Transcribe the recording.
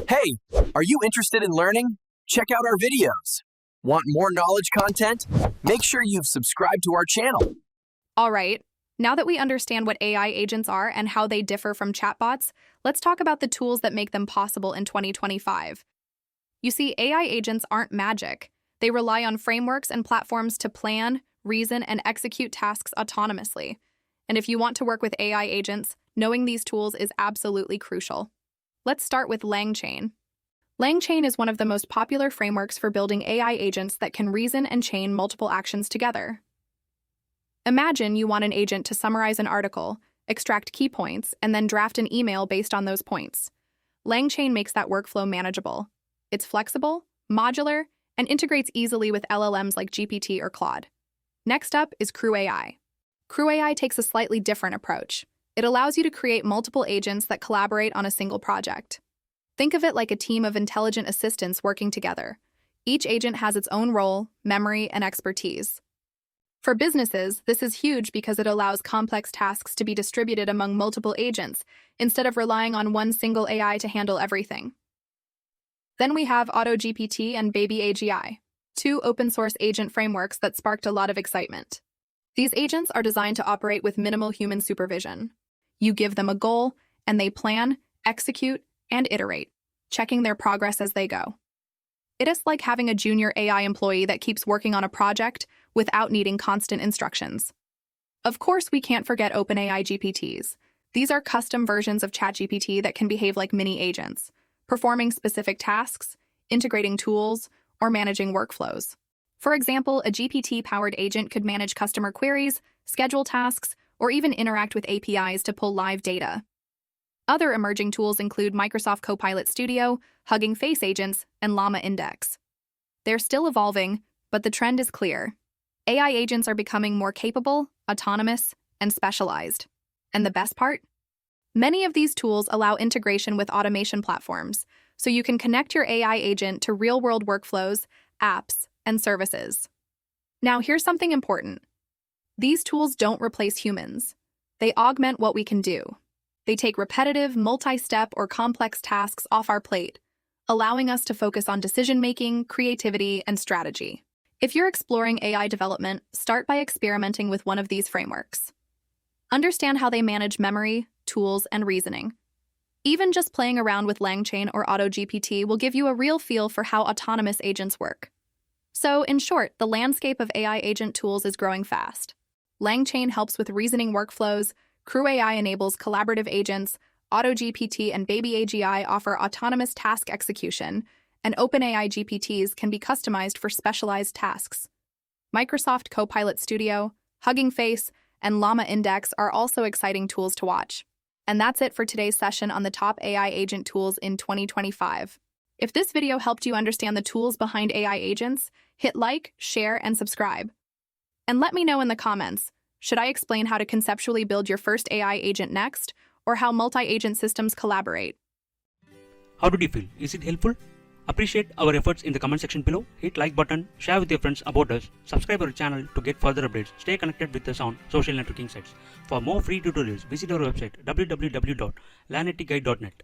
Hey, are you interested in learning? Check out our videos. Want more knowledge content? Make sure you've subscribed to our channel. All right, now that we understand what AI agents are and how they differ from chatbots, let's talk about the tools that make them possible in 2025. You see, AI agents aren't magic. They rely on frameworks and platforms to plan, reason, and execute tasks autonomously. And if you want to work with AI agents, knowing these tools is absolutely crucial. Let's start with LangChain. LangChain is one of the most popular frameworks for building AI agents that can reason and chain multiple actions together. Imagine you want an agent to summarize an article, extract key points, and then draft an email based on those points. LangChain makes that workflow manageable. It's flexible, modular, and integrates easily with LLMs like GPT or Claude. Next up is CrewAI. CrewAI takes a slightly different approach. It allows you to create multiple agents that collaborate on a single project. Think of it like a team of intelligent assistants working together. Each agent has its own role, memory, and expertise. For businesses, this is huge because it allows complex tasks to be distributed among multiple agents instead of relying on one single AI to handle everything. Then we have AutoGPT and BabyAGI, two open-source agent frameworks that sparked a lot of excitement. These agents are designed to operate with minimal human supervision. You give them a goal, and they plan, execute, and iterate, checking their progress as they go. It is like having a junior AI employee that keeps working on a project without needing constant instructions. Of course, we can't forget OpenAI GPTs. These are custom versions of ChatGPT that can behave like mini agents, performing specific tasks, integrating tools, or managing workflows. For example, a GPT-powered agent could manage customer queries, schedule tasks, or even interact with APIs to pull live data. Other emerging tools include Microsoft Copilot Studio, Hugging Face agents, and LlamaIndex. They're still evolving, but the trend is clear. AI agents are becoming more capable, autonomous, and specialized. And the best part? Many of these tools allow integration with automation platforms, so you can connect your AI agent to real-world workflows, apps, and services. Now, here's something important. These tools don't replace humans. They augment what we can do. They take repetitive, multi-step, or complex tasks off our plate, allowing us to focus on decision-making, creativity, and strategy. If you're exploring AI development, start by experimenting with one of these frameworks. Understand how they manage memory, tools, and reasoning. Even just playing around with LangChain or AutoGPT will give you a real feel for how autonomous agents work. So, in short, the landscape of AI agent tools is growing fast. LangChain helps with reasoning workflows, CrewAI enables collaborative agents, AutoGPT and BabyAGI offer autonomous task execution, and OpenAI GPTs can be customized for specialized tasks. Microsoft Copilot Studio, Hugging Face, and LlamaIndex are also exciting tools to watch. And that's it for today's session on the top AI agent tools in 2025. If this video helped you understand the tools behind AI agents, hit like, share, and subscribe. And let me know in the comments, should I explain how to conceptually build your first AI agent next, or how multi-agent systems collaborate? How did you feel? Is it helpful? Appreciate our efforts in the comment section below. Hit like button, share with your friends about us, subscribe our channel to get further updates. Stay connected with us on social networking sites. For more free tutorials, visit our website www.lanetguide.net.